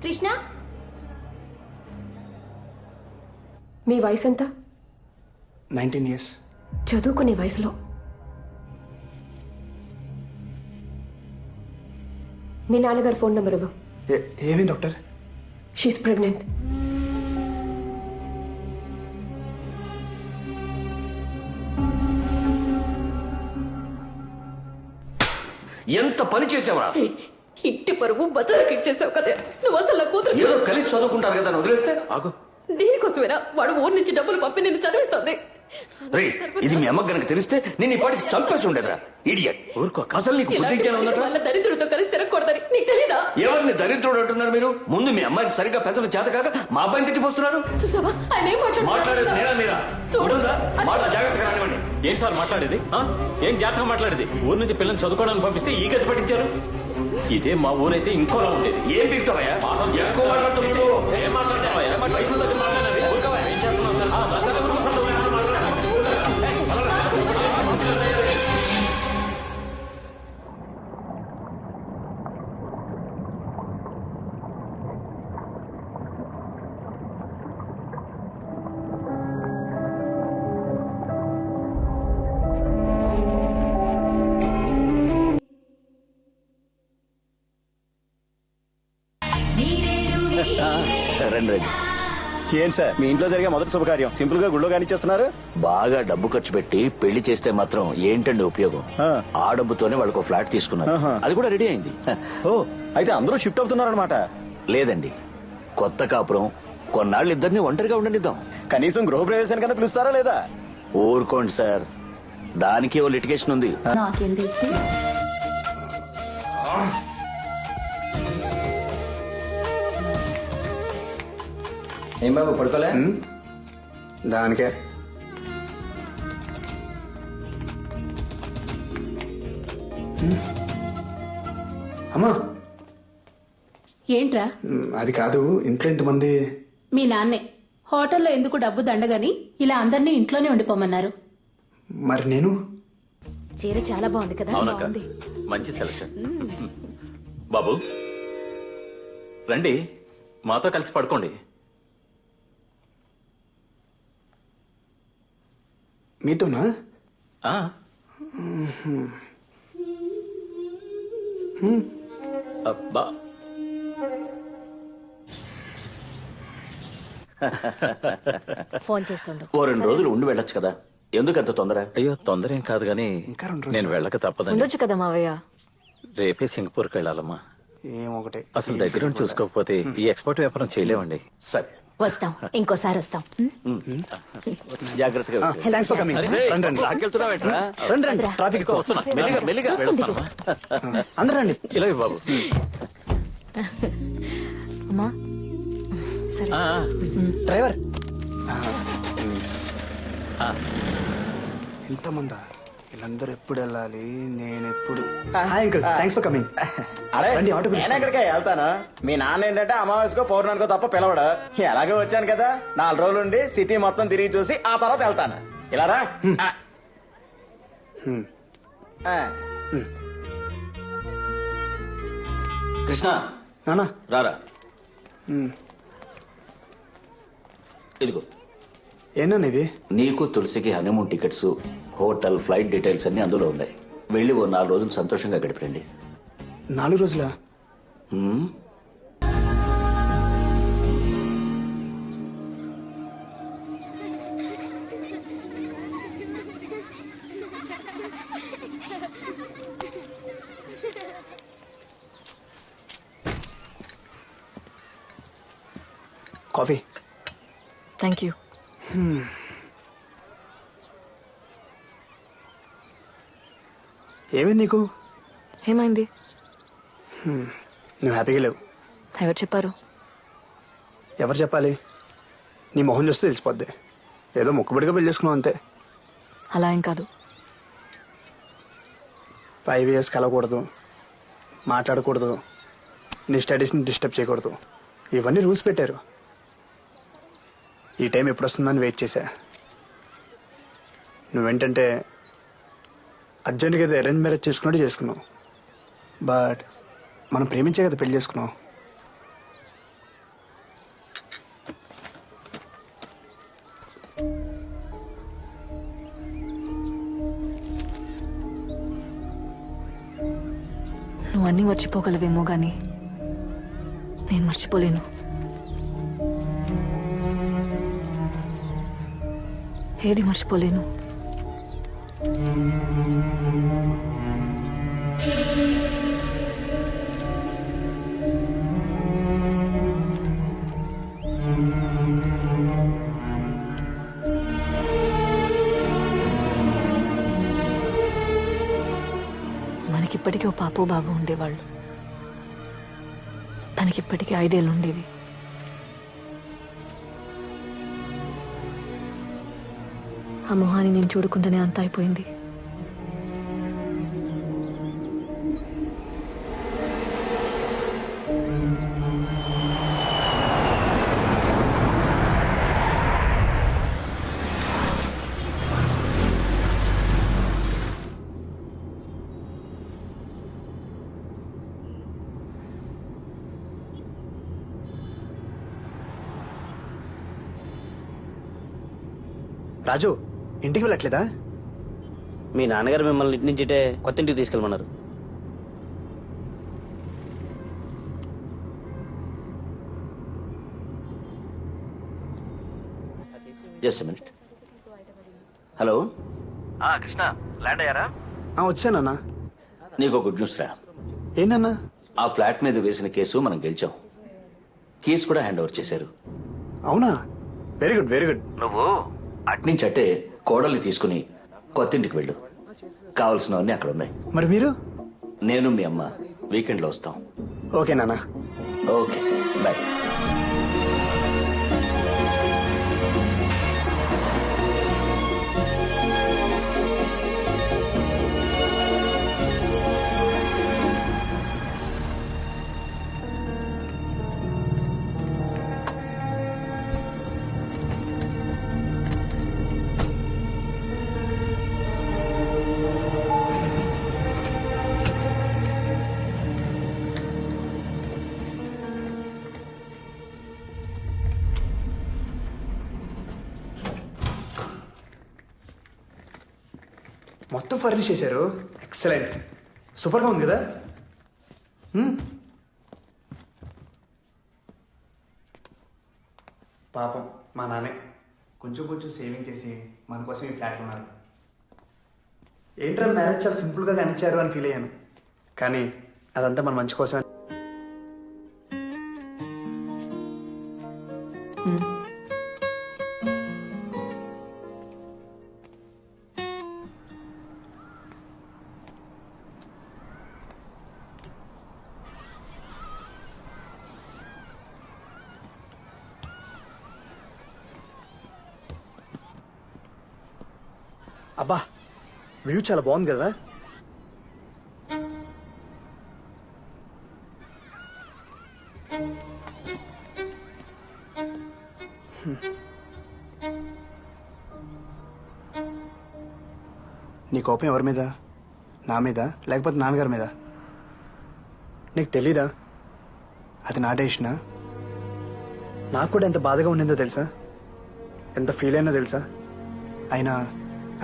కృష్ణ, మీ వయసు ఎంత? 19 years. చదువుకునే వయసులో మీ నాన్నగారు ఫోన్ నెంబర్ ఇవ్వు. ఏమేం డాక్టర్? She's pregnant. ఎంత పని చేసావరా? ఇంటి పరువు బజారుకి ఇచ్చేసావు కదా. నువ్వు అసలు నా కూతురు ఏదో కలిసి చదువుకుంటారు కదా అని వదిలేస్తే ఆగు. దీనికోసమేనా వాడు ఊరి నుంచి డబ్బులు పంపి నిన్ను చదివిస్తుంది? రే, ఇది మీ అమ్మకి గనక తెలిస్తే నేను ఇప్పటికి చంపేసి ఉండేదిరా. ఇడియట్. ఊరుకో. అసలు నీకు బుద్ధి జ్ఞానం ఉందట? వాళ్ళ దరిద్రుడితో కలిసి తిరగకూడదని నీకు తెలీదా? ఎవరిని దరిద్రుడు అంటున్నారు మీరు? ముందు మీ అమ్మాయిని సరిగ్గా పెంచడం చేత కాక మా అబ్బాయిని తిట్టిపోస్తున్నారు. చూసావా ఆయన ఏం మాట్లాడేది నేనా మీరా? ఉంటుందా? మాట జాగ్రత్తగా రానివ్వండి. ఏం సార్ మాట్లాడేది? ఏం జాగ్రత్తగా మాట్లాడేది? ఊరు నుంచి పిల్లల్ని చదువుకోవడానికి పంపిస్తే ఈ గతి పట్టించారు. ఇదే మా ఊరైతే ఇంకోలా ఉండేది. ఏం పీకుతావయ్యా? ఎక్కువ మాట్లాడుతున్నాడు. ఏం మాట్లాడతావయ్యా? వయసు దగ్గర మాట్లాడాలి. ఊరుకోవా? ఏం చేస్తున్నావు తెలుసా? రండి రండి. ఏం సార్ మీ ఇంట్లో జరిగే మొదటి శుభకార్యం సింపుల్ గా గుళ్ళో కానిచ్చేస్తున్నారు? బాగా డబ్బు ఖర్చు పెట్టి పెళ్లి చేస్తే మాత్రం ఏంటండి ఉపయోగం? ఆ డబ్బుతోనే వాళ్ళకు ఫ్లాట్ తీసుకున్నారు. అది కూడా రెడీ అయింది. ఓ, అయితే అందరూ షిఫ్ట్ అవుతున్నారనమాట. లేదండి, కొత్త కాపురం కొన్నాళ్ళు ఇద్దరిని ఒంటరిగా ఉండనిద్దాం. కనీసం గృహప్రవేశానికన్నా పిలుస్తారా లేదా? ఊరుకోండి సార్, దానికి ఓ లిటిగేషన్ ఉంది. నాకేం తెలుసు? ఏం బాబు పడుకోలే? దానికే అమ్మా. ఏంట్రా? అది కాదు, ఇంట్లో ఇంతమంది. మీ నాన్నే హోటల్లో ఎందుకు డబ్బు దండగని ఇలా అందరినీ ఇంట్లోనే ఉండిపోమన్నారు. మరి నేను చీర చాలా బాగుంది కదా. అవునక్క, మంచి సెలక్షన్. బాబు రండి, మాతో కలిసి పడుకోండి. మీతోనా? ఆ, అబ్బా, ఫోన్ చేస్తుండు. ఓ 2 రోజులు ఉండి వెళ్ళొచ్చు కదా, ఎందుకు అంత తొందర? అయ్యో తొందర ఏం కాదు గానీ ఇంకా 2 రోజులు నేను వెళ్ళక తప్పదండి. ఉండొచ్చు కదా మావయ్య. రేపే సింగపూర్కి వెళ్ళాలమ్మా. ఏమొకటి అసలు దగ్గర నుంచి చూసుకోకపోతే ఈ ఎక్స్పోర్ట్ వ్యాపారం చేయలేమండి. సరే, వస్తాం, ఇంకోసారి వస్తాం. జాగ్రత్తగా వెళ్ళు. Thanks for coming. రండి రండి లాక్కెళ్తున్నావేంట్రా? రండి రండి. ట్రాఫిక్ ఎక్కువ. వస్తున్నా. మెల్లిగా మెల్లిగా. చూసుకోండి. అందరూ రండి. ఇలా ఇవ్వు బాబు. అమ్మా సరే. ఆ, డ్రైవర్. ఎంతమందా? వీళ్ళందరూ ఎప్పుడు వెళ్ళాలి, నేను ఎప్పుడు? Hi uncle, thanks for coming. అరే రండి, ఆటో నేను పిలుస్తాను. ఎక్కడికే వెళ్తాను. మీ నాన్న ఏంటంటే అమావాస్యకో పౌర్ణానికో తప్ప పిలవడు. ఎలాగో వచ్చాను కదా, 4 రోజులు ఉండి సిటీ మొత్తం తిరిగి చూసి ఆ తర్వాత వెళ్తాను. ఇలా రా. కృష్ణ నానా రారా. ఇదిగో, ఏనా ఇది? నీకు తులసికి honeymoon tickets, hotel, flight details అన్ని అందులో ఉన్నాయి. వెళ్ళి ఓ 4 రోజులు సంతోషంగా గడిపండి. 4 రోజులా? కాఫీ. Thank you. ఏమైంది నీకు? ఏమైంది? నువ్వు హ్యాపీగా లేవు. ఎవరు చెప్పారు? ఎవరు చెప్పాలి? నీ మొహం చూస్తే తెలిసిపోద్ది. ఏదో మొక్కుబడిగా పెళ్లి చేసుకున్నావు అంతే. అలా ఏం కాదు. 5 years కలవకూడదు, మాట్లాడకూడదు, నీ స్టడీస్ని డిస్టర్బ్ చేయకూడదు, ఇవన్నీ రూల్స్ పెట్టారు. ఈ టైం ఎప్పుడు వస్తుందని వెయిట్ చేశా. నువ్వేంటంటే అర్జెంట్గా ఏదో అరేంజ్ మ్యారేజ్ చేసుకున్నట్టు చేసుకున్నావు. బట్ మనం ప్రేమించే కదా పెళ్లి చేసుకున్నావు. నువ్వు అన్నీ మర్చిపోగలవేమో గాని నేను మర్చిపోలేను. ఏది మర్చిపోలేను. మనకిప్పటికీ ఓ పాపో బాబు ఉండేవాళ్ళు. తనకిప్పటికీ 5 ఏళ్ళు ఉండేవి. ఆ మొహాన్ని నేను చూడకుండానే అంత అయిపోయింది. రాజు ఇంటికి వెళ్ళట్లేదా? మీ నాన్నగారు మిమ్మల్ని ఇంటి నుంచి ఇటే కొత్త ఇంటికి తీసుకెళ్ళమన్నారు. Just minute. Hello Krishna land అయ్యారా? వచ్చానన్నా. నీకు గుడ్ న్యూస్ రా. ఏంటన్నా? ఆ ఫ్లాట్ మీద వేసిన కేసు మనం గెలిచాం. కీస్ కూడా హ్యాండ్ ఓవర్ చేశారు. అవునా? Very good, very good. నువ్వు అట్నుంచి అట్టే కోడల్ని తీసుకుని కొత్తింటికి వెళ్ళు. కావలసినవన్నీ అక్కడ ఉన్నాయి. మరి మీరు? నేను మీ అమ్మ వీకెండ్లో వస్తాం. ఓకే నాన్న. Okay bye. మొత్తం ఫర్నిష్ చేశారు. ఎక్సలెంట్, సూపర్గా ఉంది కదా. పాపం మా నాన్నే కొంచెం కొంచెం సేవింగ్ చేసి మన కోసం ఈ ఫ్లాట్ ఉన్నారు. ఏంట్రా మ్యారేజ్ చాలా సింపుల్గా కానిచ్చారు అని ఫీల్ అయ్యాను, కానీ అదంతా మన మంచి కోసమే. అబ్బా, వ్యూ చాలా బాగుంది కదా. నీ కోపం ఎవరి మీద? నా మీద లేకపోతే నాన్నగారి మీద? నీకు తెలీదా అది నా డెసిషనా? నాకు కూడా ఎంత బాధగా ఉండిందో తెలుసా, ఎంత ఫీల్ అయినా తెలుసా. అయినా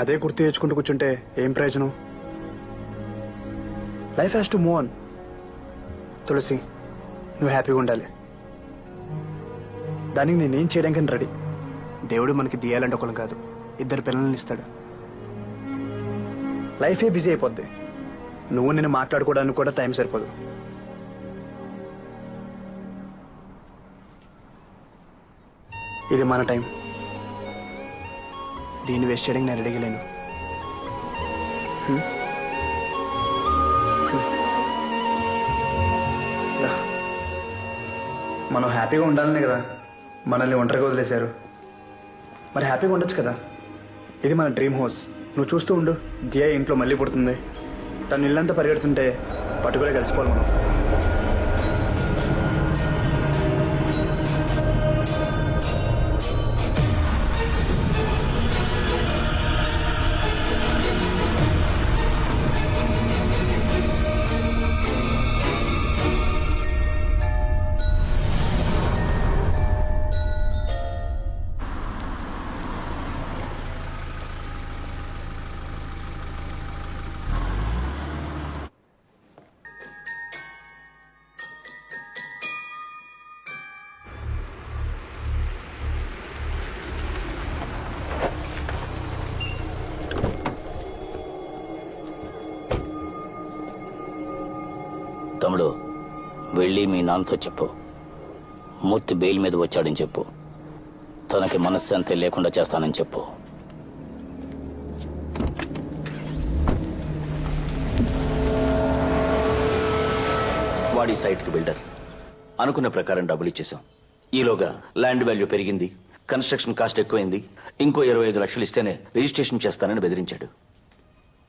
అదే గుర్తు తెచ్చుకుంటూ కూర్చుంటే ఏం ప్రయోజనం? Life has to move on. Tulasi, నువ్వు హ్యాపీగా ఉండాలి. దానికి నేనేం చేయడానికి రెడీ. దేవుడు మనకి తీయాలంటే ఒకరు కాదు, 2 పిల్లల్ని ఇస్తాడు. లైఫే బిజీ అయిపోద్ది. నువ్వు నేను మాట్లాడుకోవడానికి కూడా టైం సరిపోదు. ఇది మన టైం. దీన్ని వేస్ట్ చేయడానికి నేను రెడీగా లేను. మనం హ్యాపీగా ఉండాలనే కదా మనల్ని ఒంటరిగా వదిలేశారు. మరి హ్యాపీగా ఉండొచ్చు కదా. ఇది మన డ్రీమ్ హౌస్. నువ్వు చూస్తూ ఉండు, దియా ఇంట్లో మళ్ళీ పుడుతుంది. తను ఇల్లంతా పరిగెడుతుంటే పట్టుకునే కలిసిపోవాలి మనం. తమ్ముడు వెళ్ళి మీ నాన్నతో చెప్పు మూర్తి బెయిల్ మీద వచ్చాడని చెప్పు. తనకి మనశ్శాంతి లేకుండా చేస్తానని చెప్పు. వాడి సైట్కి బిల్డర్ అనుకున్న ప్రకారం డబ్బులు ఇచ్చేసాం. ఈలోగా ల్యాండ్ వాల్యూ పెరిగింది, కన్స్ట్రక్షన్ కాస్ట్ ఎక్కువైంది. ఇంకో 25 లక్షలు ఇస్తేనే రిజిస్ట్రేషన్ చేస్తానని బెదిరించాడు.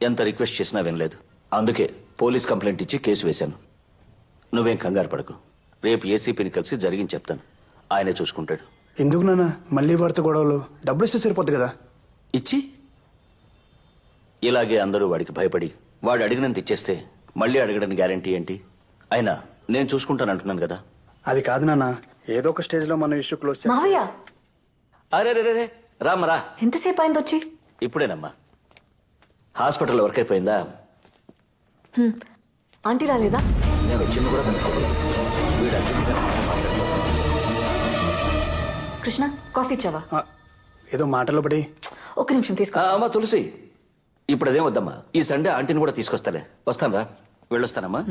ఎంత రిక్వెస్ట్ చేసినా వినలేదు. అందుకే పోలీస్ కంప్లైంట్ ఇచ్చి కేసు వేశాను. నువ్వేం కంగారు పడకు. రేపు ఏసీపీని కలిసి జరిగింది చెప్తాను. ఆయనే చూసుకుంటాడు. ఎందుకు నాన్న మళ్ళీ వాడితో గొడవలు? డబ్బులు ఇస్తే సరిపోద్ది కదా. ఇచ్చి ఇలాగే అందరూ వాడికి భయపడి వాడు అడిగినంత ఇచ్చేస్తే మళ్ళీ అడగడానికి గ్యారంటీ ఏంటి? అయినా నేను చూసుకుంటానంటున్నాను కదా. అది కాదు నాన్న, ఏదో ఒక స్టేజ్ లో మన ఇష్యూ క్లోజ్ చేయాలి. మావయ్య అరే రే రే రామరా, ఎంతసేపు అయింది వచ్చి? ఇప్పుడేనమ్మా. హాస్పిటల్ వర్క్ అయిపోయిందా? ఆంటీ రాలేదా? నేను వచ్చింది కూడా కనుక్కోలేదు. వీడు అర్జెంట్గా మాట్లాడు. కృష్ణ కాఫీ ఇచ్చావా? ఏదో మాటలో పడి. ఒక్క నిమిషం తీసుకో. అమ్మా తులసి, ఇప్పుడు అదేం వద్దమ్మా. ఈ సండే ఆంటీని కూడా తీసుకొస్తాలే. వస్తాను రా, వెళ్ళొస్తానమ్మా.